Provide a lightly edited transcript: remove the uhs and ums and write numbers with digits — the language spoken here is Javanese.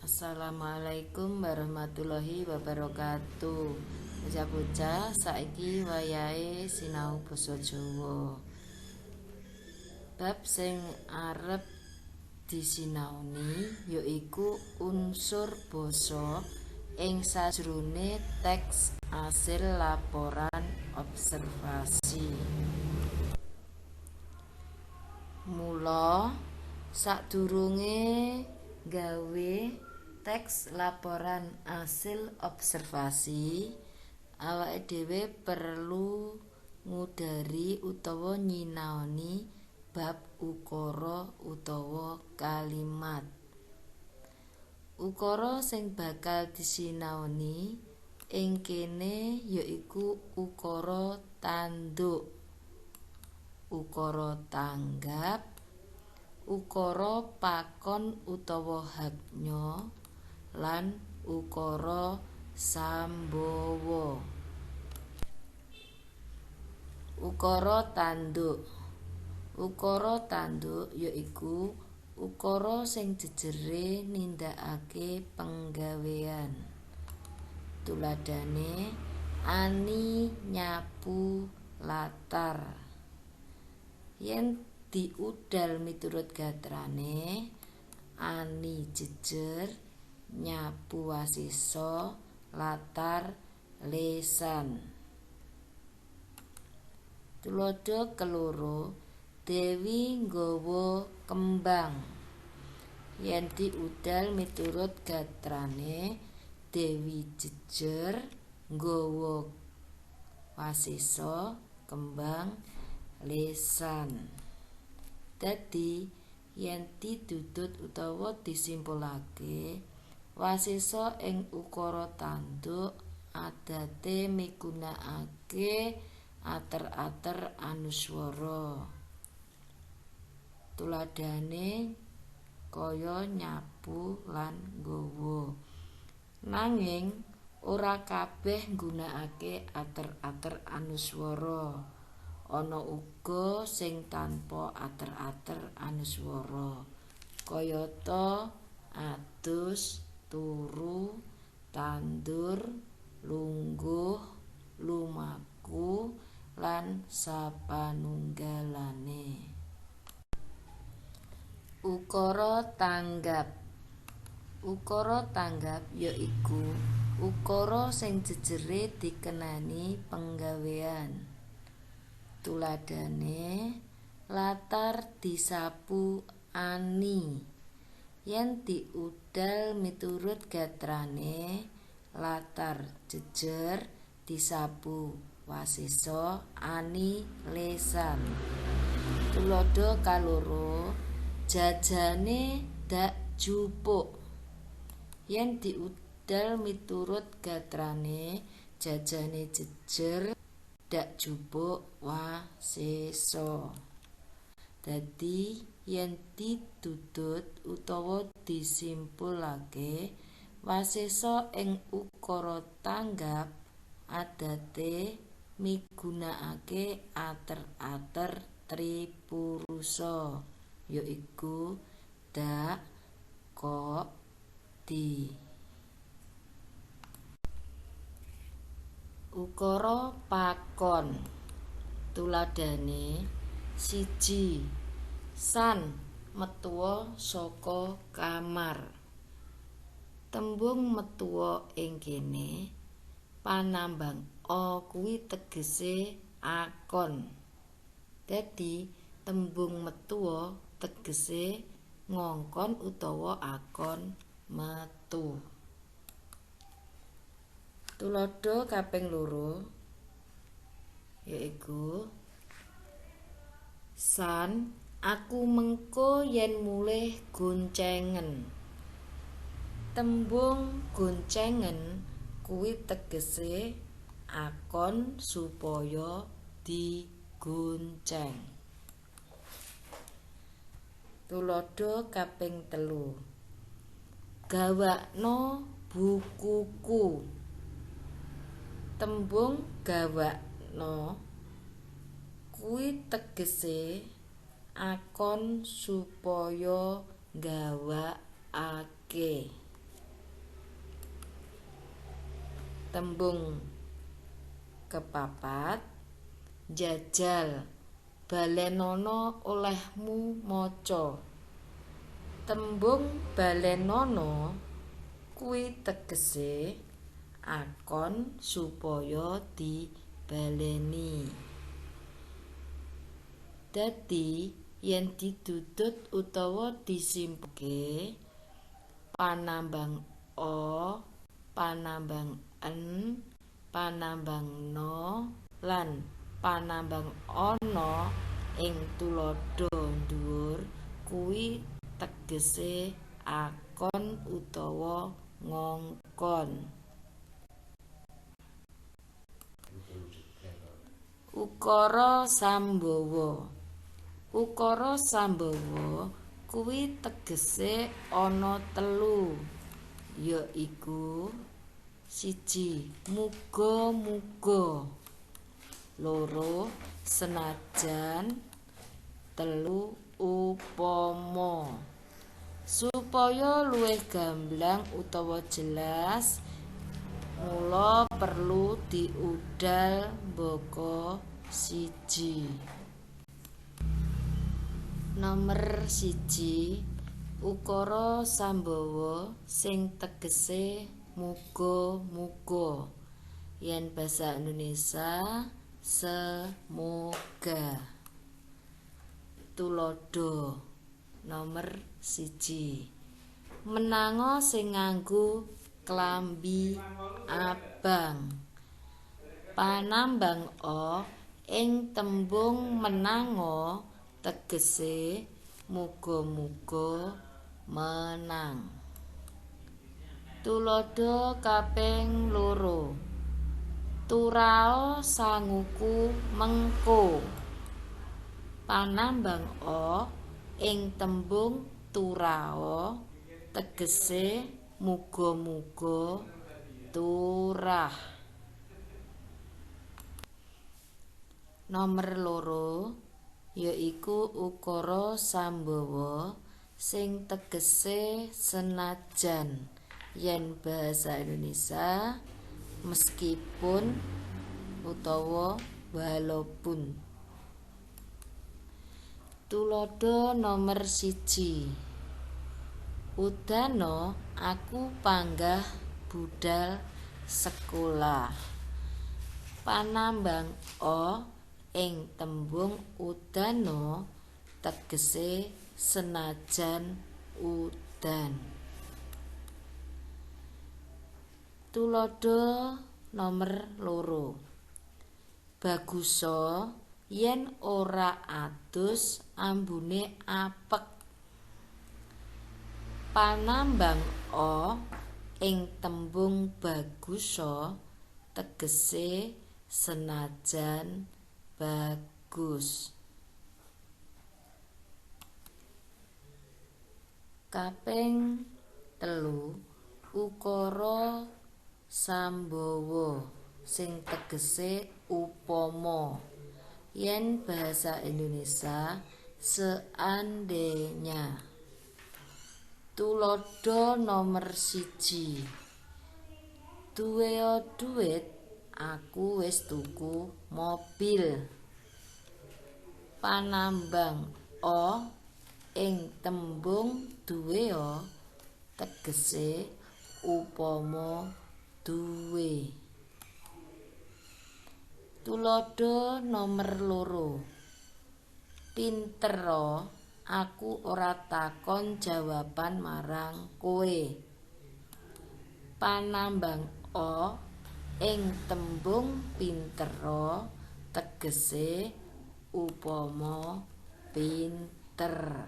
Assalamualaikum warahmatullahi wabarakatuh. Bocah-bocah, saiki wayahe sinau basa Jawa. Bab sing arep disinaoni yaiku unsur basa ing sajroné teks asil laporan observasi. Mula sadurunge gawe teks laporan asil observasi, awake dhewe perlu ngudari utawa nyinaoni bab ukara utawa kalimat. Ukara sing bakal disinaoni ing kene yaiku ukara tanduk, ukara tanggap, ukara pakon utawa hapnya, lan ukara sambawa. Ukara tanduk. Ukara tanduk yaiku ukara sing jejere nindakake penggawean. Tuladhane Ani nyapu latar. Yen diudal miturut gatrane, Ani jejer, nyapu wasisa, latar lesan. Tuladha keloro, Dewi nggawa kembang. Yen diudal miturut gatrane, Dewi jejer, nggawa wasisa, kembang lesan. Dadi yen ditutut utawa disimpulake, wasisa ing ukara tanduk adate migunakake ater-ater anuswara. Tuladhane kaya nyapu lan nggawa. Nanging ora kabeh nggunakake ater-ater anuswara. Ana uga sing tanpa ater-ater anuswara, kayata adus, turu, tandur, lungguh, lumaku, lan sapanunggalane. Ukara tanggap. Ukara tanggap yaiku ukara sing jejere dikenani penggawean. Tuladhane latar disapu Ani. Yen diudal miturut gatrane, latar jejer disapu wasisa, Ani lesan. Tuladha kaloro, jajane dak jupuk. Yen diudal miturut gatrane, jajane jejer, dak jupuk wasisa. Dadi yen ditutut utawa disimpulake, wasisa ing ukara tanggap adate migunakake ater-ater tripurusa, yaiku dak, kok, di. Ukara pakon. Tuladhane siji, San metuwa saka kamar. Tembung metuwa ing kene panambang a kuwi tegese akon. Dadi tembung metuwa tegese ngongkon utawa akon metu. Tuladha kaping loro yaiku San, aku mengko yen mulih goncengen. Tembung goncengen kuwi tegese akon supaya digonceng. Tuladha kaping telu, gawakno bukuku. Tembung gawakno kuwi tegese akon supaya gawakake. Tembung kepapat, njajal balenono olehmu maca. Tembung balenono kuwi tegese akon supaya dibaleni. Dadi yen didudut utawa disimpulke panambang o, panambang en, panambang no lan panambang ana ing tuladha dhuwur kuwi tegese akon utawa ngongkon. Ukara sambawa. Ukara sambawa kuwi tegese ana telu, yaiku 1. Muga-muga, 2. Senajan, 3. Upama. Supaya luwih gamblang utawa jelas, mula perlu diudal mbaka 1. Nomer 1. Ukara sambawa sing tegese muga-muga. Yen basa Indonesia semoga. Tuladha nomer 1. Menanga sing nganggo klambi abang. Panambang o ing tembung menanga tegese muga-muga menang. Tuladha kaping 2. Turao sanguku mengko. Panambang o ing tembung turao tegese muga-muga turah. Nomer 2 yaiku ukara sambawa sing tegese senajan. Yen basa Indonesia meskipun utawa walaupun. Tuladha nomer 1. Udana aku panggah budal sekolah. Panambang o ing tembung udana tegese senajan udan. Tuladha nomer 2. Bagusa yen ora adus ambune apek. Panambang o ing tembung bagusa tegese senajan bagus. Kaping 3. Ukara sambawa sing tegese upama. Yen bahasa Indonesia seandainya. Tuladha nomer 1. Duwe duit, aku wis tuku mobil. Panambang o ing tembung duwe tegese upama duwe. Tuladha nomer 2. Pinter aku ora takon jawaban marang kowe. Panambang o ing tembung pinter tegese upama pinter.